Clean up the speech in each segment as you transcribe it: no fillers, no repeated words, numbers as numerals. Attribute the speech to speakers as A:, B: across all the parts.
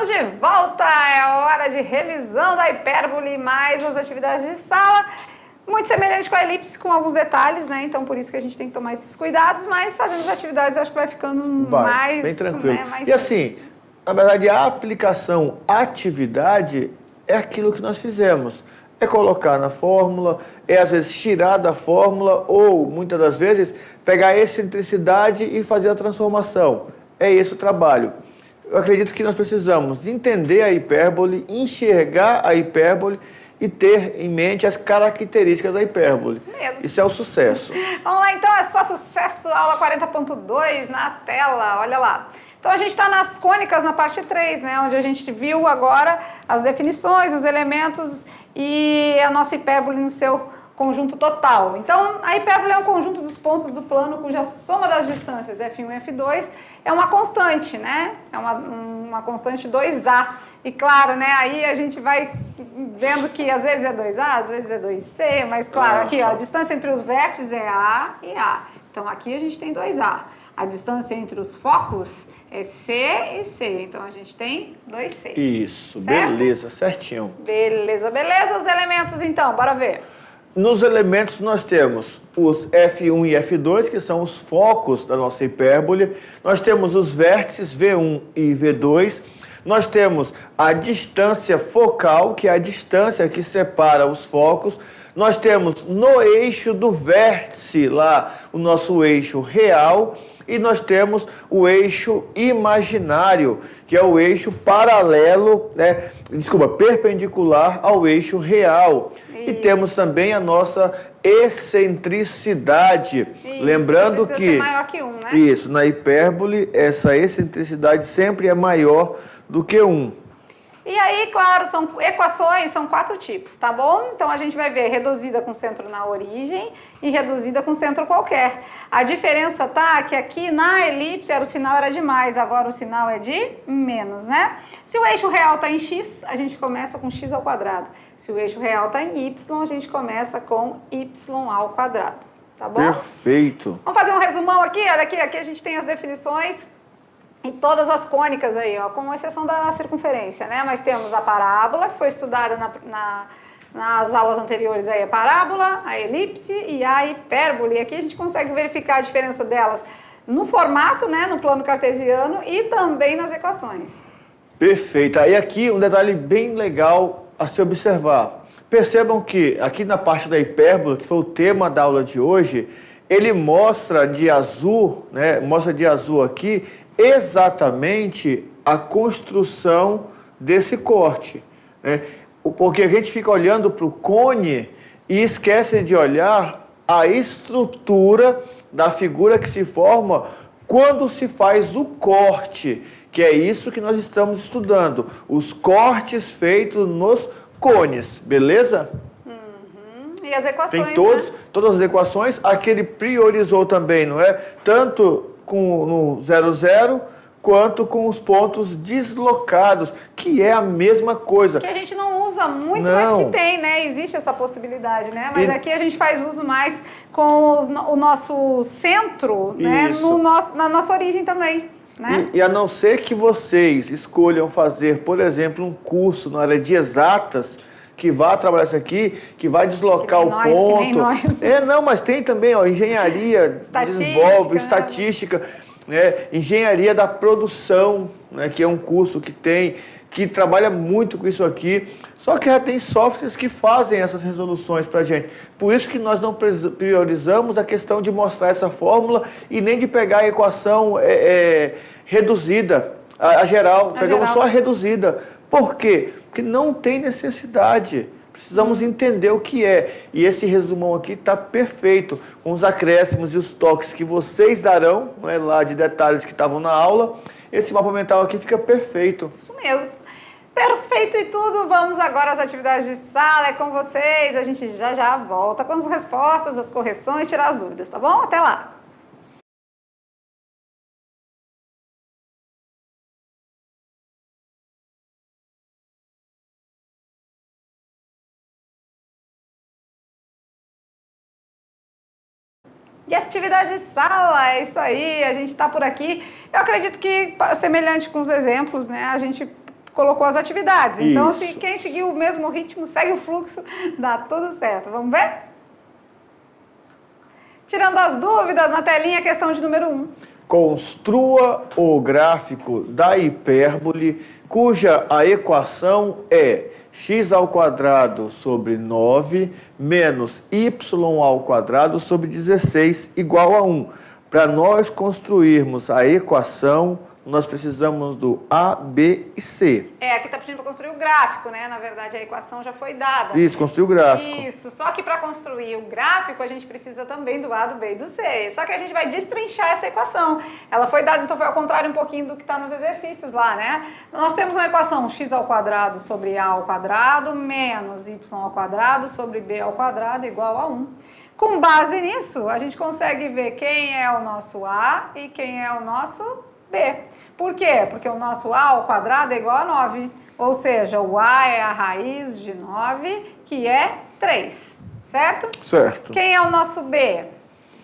A: Estamos de volta, é hora de revisão da hipérbole, mais as atividades de sala. Muito semelhante com a elipse, com alguns detalhes, né? Então, por isso que a gente tem que tomar esses cuidados, mas fazendo as atividades eu acho que vai ficando mais...
B: bem tranquilo.
A: Né, mais
B: e assim, na verdade, a aplicação atividade é aquilo que nós fizemos. É colocar na fórmula, é às vezes tirar da fórmula ou, muitas das vezes, pegar a excentricidade e fazer a transformação. É esse o trabalho. Eu acredito que nós precisamos entender a hipérbole, enxergar a hipérbole e ter em mente as características da hipérbole.
A: Isso mesmo.
B: Isso é o sucesso.
A: Vamos lá, então, é só sucesso, aula 40.2 na tela, olha lá. Então, a gente está nas cônicas na parte 3, né, onde a gente viu agora as definições, os elementos e a nossa hipérbole no seu conjunto total. Então, a hipérbole é um conjunto dos pontos do plano cuja soma das distâncias F1 e F2 é uma constante, né? É uma constante 2A. E claro, né, aí a gente vai vendo que às vezes é 2A, às vezes é 2C, mas claro, aqui ó, a distância entre os vértices é A e A. Então, aqui a gente tem 2A. A distância entre os focos é C e C, então a gente tem 2C.
B: Isso,
A: certo?
B: beleza, certinho.
A: Beleza, beleza. Os elementos então, bora ver.
B: Nos elementos nós temos os F1 e F2, que são os focos da nossa hipérbole. Nós temos os vértices V1 e V2. Nós temos a distância focal, que é a distância que separa os focos. Nós temos no eixo do vértice lá o nosso eixo real. E nós temos o eixo imaginário, que é o eixo paralelo, né? Perpendicular ao eixo real. Isso. E temos também a nossa excentricidade.
A: Isso,
B: lembrando que
A: ser maior que 1, né?
B: Isso, na hipérbole, essa excentricidade sempre é maior do que 1.
A: E aí, claro, são equações, são 4 tipos, tá bom? Então, a gente vai ver reduzida com centro na origem e reduzida com centro qualquer. A diferença tá que aqui na elipse o sinal era de mais, agora o sinal é de menos, né? Se o eixo real tá em x, a gente começa com x ao quadrado. Se o eixo real tá em y, a gente começa com y ao quadrado, tá bom?
B: Perfeito.
A: Vamos fazer um resumão aqui? Olha aqui, aqui a gente tem as definições. E todas as cônicas aí, ó, com exceção da circunferência, né? Mas temos a parábola, que foi estudada nas aulas anteriores aí, a parábola, a elipse e a hipérbole. E aqui a gente consegue verificar a diferença delas no formato, né, no plano cartesiano e também nas equações.
B: Perfeito. Aí aqui um detalhe bem legal a se observar. Percebam que aqui na parte da hipérbole, que foi o tema da aula de hoje, ele mostra de azul, né? Mostra de azul aqui exatamente a construção desse corte, né? Porque a gente fica olhando para o cone e esquece de olhar a estrutura da figura que se forma quando se faz o corte, que é isso que nós estamos estudando, os cortes feitos nos cones, beleza?
A: E as equações,
B: tem todas as equações, aqui ele priorizou também, não é? Tanto no 0,0 quanto com os pontos deslocados, que é a mesma coisa.
A: Que a gente não usa muito, mas que tem, né? Existe essa possibilidade, né? Mas aqui a gente faz uso mais com o nosso centro, né? Na nossa origem também, né?
B: E a não ser que vocês escolham fazer, por exemplo, um curso na área de exatas, que vai trabalhar isso aqui, que vai deslocar o ponto. Mas tem também, ó, engenharia, desenvolve, estatística, né, engenharia da produção, né, que é um curso que trabalha muito com isso aqui. Só que já tem softwares que fazem essas resoluções para a gente. Por isso que nós não priorizamos a questão de mostrar essa fórmula e nem de pegar a equação reduzida, a geral. Pegamos só a reduzida. Por quê? Porque não tem necessidade. Precisamos entender o que é. E esse resumão aqui está perfeito, com os acréscimos e os toques que vocês darão, não é, lá de detalhes que estavam na aula. Esse mapa mental aqui fica perfeito.
A: Isso mesmo. Perfeito e tudo. Vamos agora às atividades de sala. É com vocês. A gente já volta com as respostas, as correções, tirar as dúvidas, tá bom? Até lá. E atividade de sala, é isso aí, a gente está por aqui. Eu acredito que, semelhante com os exemplos, né, a gente colocou as atividades. Então,
B: Isso.
A: se quem seguiu o mesmo ritmo, segue o fluxo, dá tudo certo. Vamos ver? Tirando as dúvidas, na telinha, questão de número 1.
B: Construa o gráfico da hipérbole cuja a equação é x² sobre 9 menos y² sobre 16 igual a 1. Para nós construirmos a equação, nós precisamos do A, B e C.
A: Aqui está pedindo para construir o gráfico, né? Na verdade, a equação já foi dada.
B: Isso, construir o gráfico.
A: Isso, só que para construir o gráfico, a gente precisa também do A, do B e do C. Só que a gente vai destrinchar essa equação. Ela foi dada, então foi ao contrário um pouquinho do que está nos exercícios lá, né? Nós temos uma equação x² sobre A² menos y² sobre B² igual a 1. Com base nisso, a gente consegue ver quem é o nosso A e quem é o nosso B. Por quê? Porque o nosso A² é igual a 9. Ou seja, o A é a raiz de 9, que é 3. Certo?
B: Certo.
A: Quem é o nosso B?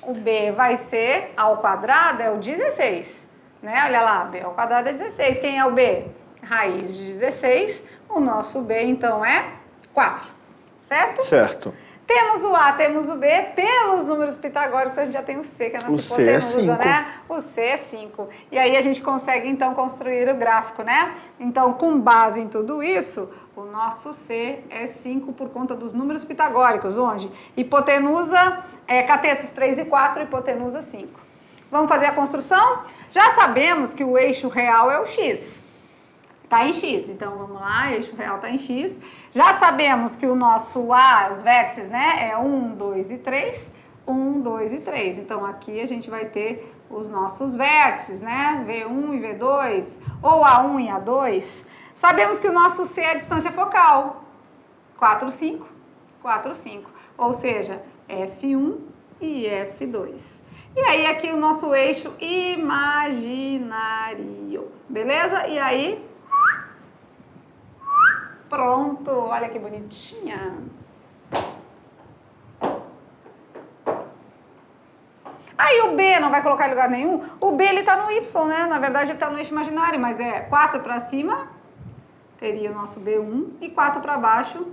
A: O B vai ser A² é o 16. Né? Olha lá, B² é 16. Quem é o B? Raiz de 16. O nosso B, então, é 4. Certo?
B: Certo.
A: Temos o A, temos o B, pelos números pitagóricos a gente já tem o C, que é a nossa hipotenusa, né? O C é 5. E aí a gente consegue, então, construir o gráfico, né? Então, com base em tudo isso, o nosso C é 5 por conta dos números pitagóricos, onde hipotenusa, catetos 3 e 4, hipotenusa 5. Vamos fazer a construção? Já sabemos que o eixo real é o X. Está em X, então vamos lá, eixo real está em X. Já sabemos que o nosso A, os vértices, né, é 1, 2 e 3. 1, 2 e 3. Então aqui a gente vai ter os nossos vértices, né, V1 e V2, ou A1 e A2. Sabemos que o nosso C é a distância focal, 4, 5, 4, 5. Ou seja, F1 e F2. E aí aqui o nosso eixo imaginário, beleza? E aí... Pronto, olha que bonitinha. Aí o B não vai colocar em lugar nenhum. O B ele tá no Y, né? Na verdade ele tá no eixo imaginário, mas é 4 para cima, teria o nosso B1, e 4 para baixo,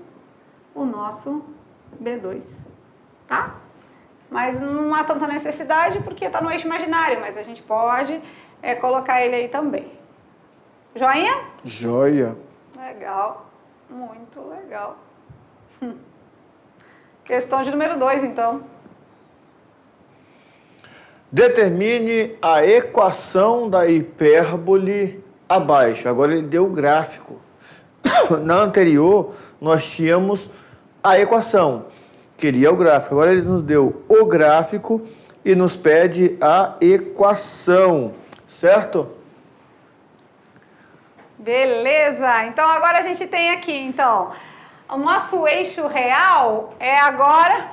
A: o nosso B2, tá? Mas não há tanta necessidade porque tá no eixo imaginário, mas a gente pode colocar ele aí também. Joinha?
B: Joia.
A: Legal. Muito legal. Questão de número 2, então.
B: Determine a equação da hipérbole abaixo. Agora ele deu o gráfico. Na anterior, nós tínhamos a equação. Queria o gráfico. Agora ele nos deu o gráfico e nos pede a equação. Certo?
A: Beleza, então agora a gente tem aqui, então, o nosso eixo real é agora,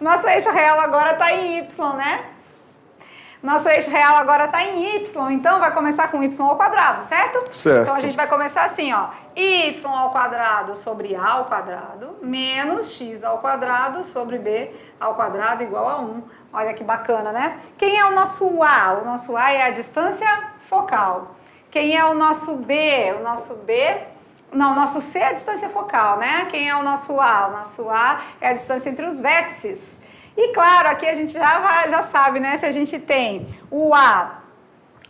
A: nosso eixo real agora está em Y, né? Nosso eixo real agora está em Y, então vai começar com Y², certo?
B: Certo.
A: Então a gente vai começar assim, ó, Y² sobre A² menos X² sobre B² igual a 1. Olha que bacana, né? Quem é o nosso A? O nosso A é a distância focal. Quem é o nosso B? O nosso B... Não, o nosso C é a distância focal, né? Quem é o nosso A? O nosso A é a distância entre os vértices. E claro, aqui a gente já sabe, né? Se a gente tem o A,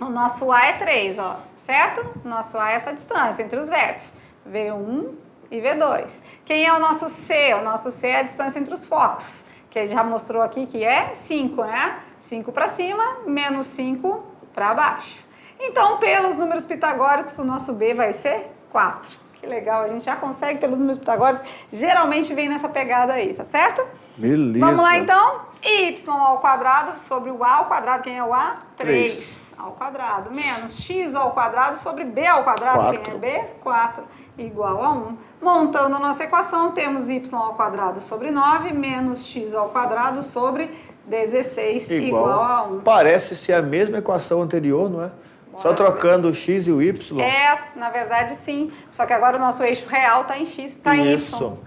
A: o nosso A é 3, ó, certo? O nosso A é essa distância entre os vértices, V1 e V2. Quem é o nosso C? O nosso C é a distância entre os focos, que ele já mostrou aqui que é 5, né? 5 para cima, menos 5 para baixo. Então, pelos números pitagóricos, o nosso B vai ser 4. Que legal, a gente já consegue pelos números pitagóricos, geralmente vem nessa pegada aí, tá certo?
B: Beleza.
A: Vamos lá então? Y² sobre o A², quem é o A? 3 ao quadrado, menos X² sobre B², quem é B? 4, igual a 1. Montando a nossa equação, temos Y² sobre 9, menos X² sobre 16, igual a 1.
B: Parece ser a mesma equação anterior, não é? Só trocando o X e o Y.
A: Na verdade sim. Só que agora o nosso eixo real está em X, está em Y.
B: Isso.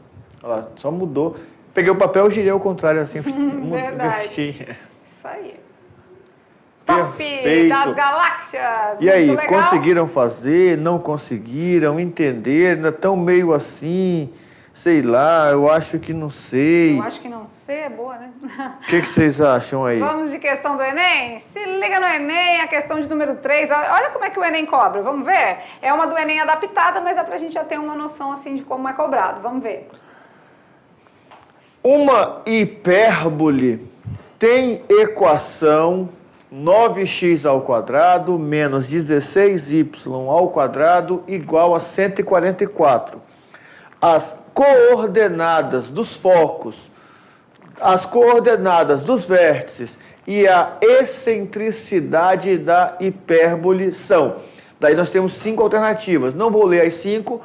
B: Olha lá, só mudou. Peguei o papel e girei ao contrário assim.
A: Verdade.
B: Inverti.
A: Isso aí. top
B: Perfeito.
A: das galáxias.
B: E aí,
A: muito legal.
B: conseguiram fazer, não conseguiram, entender, ainda estão meio assim, sei lá, eu acho que não sei.
A: Eu acho que não sei, é boa, né?
B: O que vocês acham aí?
A: Vamos de questão do Enem? Se liga no Enem, a questão de número 3. Olha como é que o Enem cobra, vamos ver? É uma do Enem adaptada, mas é pra gente já ter uma noção assim de como é cobrado. Vamos ver.
B: Uma hipérbole tem equação 9x² menos 16y² igual a 144. As coordenadas dos focos, as coordenadas dos vértices e a excentricidade da hipérbole são. Daí nós temos 5 alternativas. Não vou ler as 5,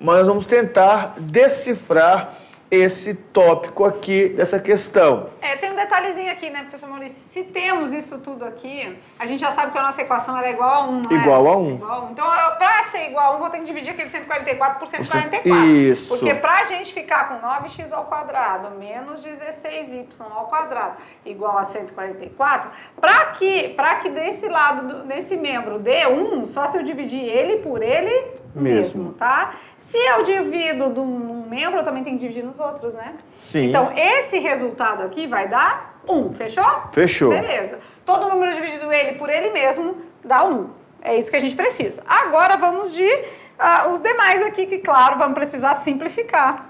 B: mas nós vamos tentar decifrar esse tópico aqui dessa questão.
A: Tem um detalhezinho aqui, né, professor Maurício? Se temos isso tudo aqui, a gente já sabe que a nossa equação era igual a 1, não é?
B: Igual a 1.
A: Igual a 1. Então, para ser igual a 1, vou ter que dividir aquele 144 por 144.
B: Isso.
A: Porque para a gente ficar com 9x² menos 16y² igual a 144, para que desse lado, nesse membro dê 1, só se eu dividir ele por ele mesmo, tá? Se eu divido num membro, eu também tenho que dividir nos outros, né?
B: Sim.
A: Então, esse resultado aqui vai dar 1, fechou?
B: Fechou.
A: Beleza. Todo número dividido ele por ele mesmo dá 1. É isso que a gente precisa. Agora vamos de os demais aqui, que claro, vamos precisar simplificar.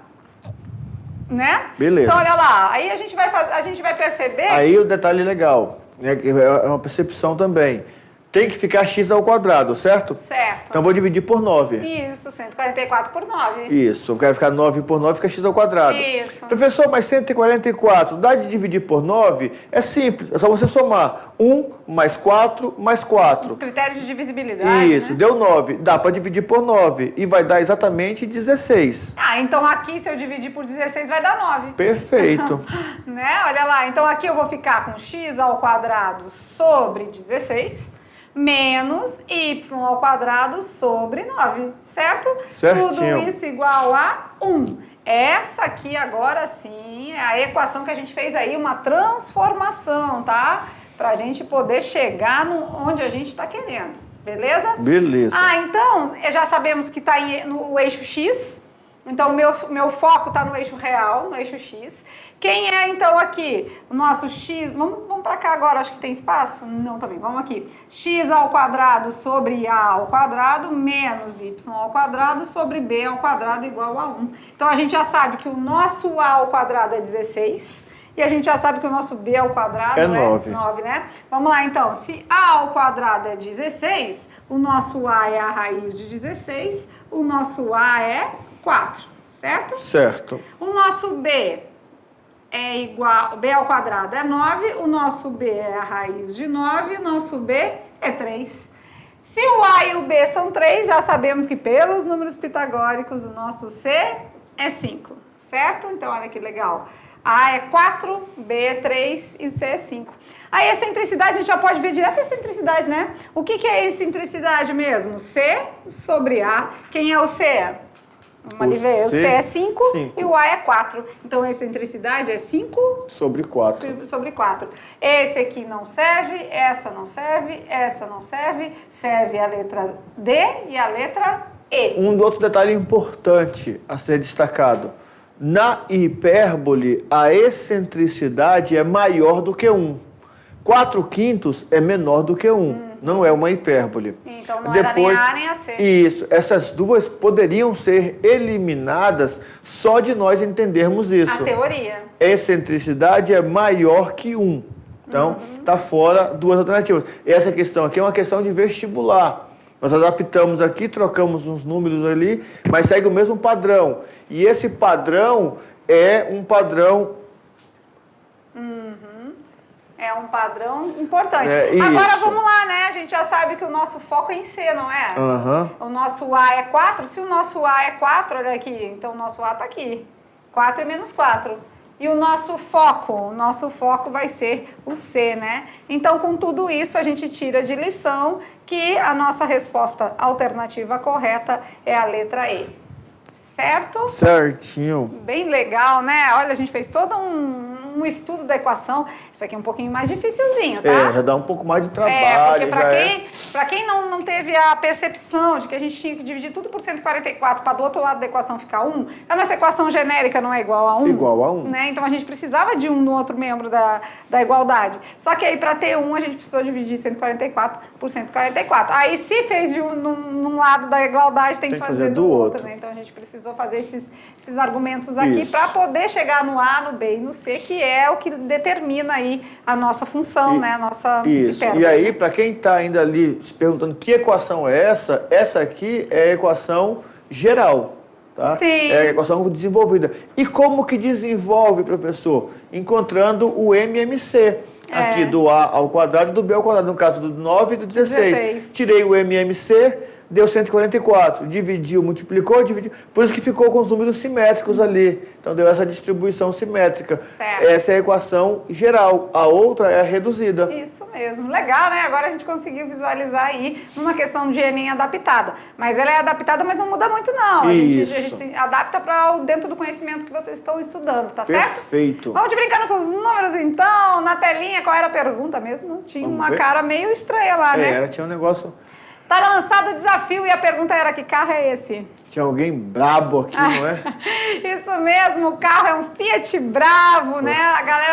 A: Né?
B: Beleza.
A: Então, olha lá. Aí a gente vai perceber...
B: Aí o detalhe legal, né, é uma percepção também. Tem que ficar x², certo?
A: Certo.
B: Então, vou dividir por 9.
A: Isso, 144 por 9.
B: Isso, vai ficar 9 por 9, fica x².
A: Isso.
B: Professor, mas 144, dá de dividir por 9? É simples, é só você somar 1 mais 4 mais 4.
A: Os critérios de divisibilidade,
B: Isso,
A: né?
B: deu 9. Dá para dividir por 9 e vai dar exatamente 16.
A: Então aqui, se eu dividir por 16, vai dar 9.
B: Perfeito.
A: Né? Olha lá, então aqui eu vou ficar com x² sobre 16... menos y² sobre 9, certo?
B: Certinho.
A: Tudo isso igual a 1. Essa aqui agora sim é a equação que a gente fez aí, uma transformação, tá? Pra gente poder chegar onde a gente está querendo, beleza?
B: Beleza.
A: Então, já sabemos que está no eixo X, então o meu foco está no eixo real, no eixo X. Quem é, então, aqui? O nosso x... Vamos para cá agora, acho que tem espaço? Não, também. Vamos aqui. x² sobre a² menos y² sobre b² igual a 1. Então, a gente já sabe que o nosso a² é 16 e a gente já sabe que o nosso b²
B: é 9.
A: 9, né? Vamos lá, então. Se a² é 16, o nosso a é a raiz de 16, o nosso a é 4, certo?
B: Certo.
A: O nosso b... é igual, b² é 9, o nosso b é a raiz de 9, o nosso b é 3. Se o a e o b são 3, já sabemos que pelos números pitagóricos o nosso c é 5, certo? Então, olha que legal. A é 4, b é 3 e o c é 5. Aí, a excentricidade, a gente já pode ver direto a excentricidade, né? O que é a excentricidade mesmo? C sobre a. Quem é o c? Vamos ali ver, o C é 5 e o A é 4. Então, a excentricidade é 5
B: sobre 4.
A: Sobre 4. Esse aqui não serve, essa não serve, essa não serve. Serve a letra D e a letra E.
B: Um outro detalhe importante a ser destacado. Na hipérbole, a excentricidade é maior do que 1. 4/5 é menor do que 1. Não é uma hipérbole.
A: Então, não era nem a A nem a C.
B: Isso. Essas duas poderiam ser eliminadas só de nós entendermos isso.
A: A teoria.
B: Excentricidade é maior que 1. Então, está fora duas alternativas. Essa questão aqui é uma questão de vestibular. Nós adaptamos aqui, trocamos uns números ali, mas segue o mesmo padrão. E esse padrão é um padrão...
A: É um padrão importante.
B: Agora
A: isso. Vamos lá, né? A gente já sabe que o nosso foco é em C, não é? O nosso A é 4. Se o nosso A é 4, olha aqui, então o nosso A está aqui. 4 é menos 4. E o nosso foco vai ser o C, né? Então, com tudo isso, a gente tira de lição que a nossa resposta alternativa correta é a letra E. Certo?
B: Certinho.
A: Bem legal, né? Olha, a gente fez todo um um estudo da equação. Isso aqui é um pouquinho mais dificilzinho, tá?
B: Já dá um pouco mais de trabalho.
A: Porque para quem não teve a percepção de que a gente tinha que dividir tudo por 144 para do outro lado da equação ficar 1, a nossa equação genérica não é igual a 1.
B: Igual a 1.
A: Né? Então a gente precisava de um no outro membro da igualdade. Só que aí para ter 1 a gente precisou dividir 144 por 144. Aí se fez de num lado da igualdade, tem que fazer do outro. Né? Então a gente precisou fazer esses argumentos aqui para poder chegar no A, no B e no C, que é o que determina aí a nossa função, né? A nossa hipérbole.
B: E aí, para quem está ainda ali se perguntando que equação é essa aqui é a equação geral. Tá?
A: Sim.
B: É a equação desenvolvida. E como que desenvolve, professor? Encontrando o MMC. Aqui do A ao quadrado e do B ao quadrado, no caso do 9 e do 16. Tirei o MMC, deu 144. Dividiu, multiplicou, dividiu. Por isso que ficou com os números simétricos ali. Então deu essa distribuição simétrica.
A: Certo.
B: Essa é a equação geral. A outra é a reduzida.
A: Isso mesmo. Legal, né? Agora a gente conseguiu visualizar aí numa questão de Enem adaptada. Mas ela é adaptada, mas não muda muito, não. A gente se adapta para dentro do conhecimento que vocês estão estudando, tá certo?
B: Perfeito.
A: Vamos de brincando com os números, então. Na telinha, qual era a pergunta mesmo? Tinha uma cara meio estranha lá, né?
B: Ela tinha um negócio...
A: Tá lançado o desafio e a pergunta era: que carro é esse?
B: Tinha alguém brabo aqui, não é?
A: Isso mesmo, o carro é um Fiat Bravo, né?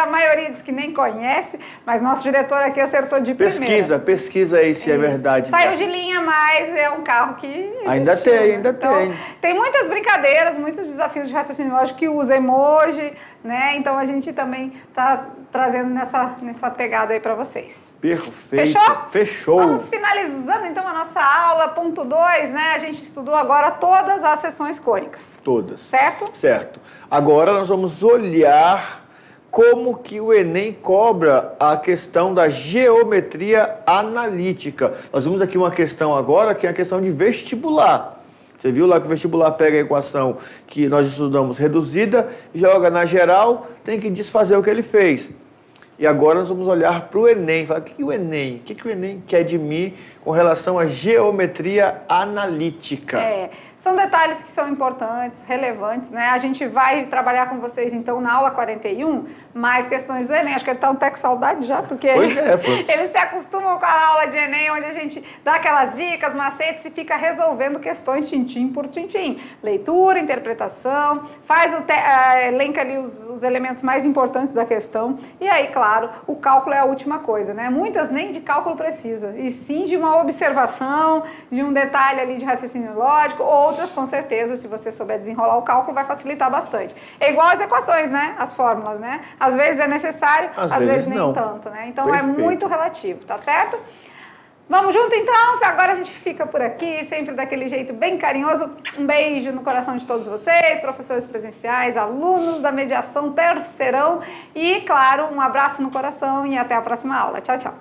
A: A maioria diz que nem conhece, mas nosso diretor aqui acertou de primeira.
B: Pesquisa aí se é verdade.
A: Saiu de linha, mas é um carro que existiu,
B: ainda tem.
A: Então, tem muitas brincadeiras, muitos desafios de raciocínio lógico que usa emoji, né? Então a gente também tá trazendo nessa pegada aí para vocês.
B: Perfeito. Fechou.
A: Vamos finalizando então a nossa aula, ponto 2, né? A gente estudou agora todas as seções cônicas.
B: Todas.
A: Certo?
B: Certo. Agora nós vamos olhar como que o Enem cobra a questão da geometria analítica. Nós vimos aqui uma questão agora que é a questão de vestibular. Você viu lá que o vestibular pega a equação que nós estudamos reduzida, joga na geral, tem que desfazer o que ele fez. E agora nós vamos olhar para o Enem. Falar, o que o Enem quer de mim com relação à geometria analítica?
A: São detalhes que são importantes, relevantes, né? A gente vai trabalhar com vocês, então, na aula 41, mais questões do Enem. Acho que ele está até com saudade já, porque eles se acostumam com a aula de Enem, onde a gente dá aquelas dicas, macetes e fica resolvendo questões tintim por tintim. Leitura, interpretação, elenca ali os elementos mais importantes da questão. E aí, claro, o cálculo é a última coisa, né? Muitas nem de cálculo precisa, e sim de uma observação, de um detalhe ali de raciocínio lógico, outras, com certeza, se você souber desenrolar o cálculo, vai facilitar bastante. É igual às equações, né? As fórmulas, né? Às vezes é necessário, às vezes nem
B: não.
A: tanto, né? Então
B: Perfeito.
A: É muito relativo, tá certo? Vamos junto, então? Agora a gente fica por aqui, sempre daquele jeito bem carinhoso. Um beijo no coração de todos vocês, professores presenciais, alunos da mediação terceirão e, claro, um abraço no coração e até a próxima aula. Tchau, tchau.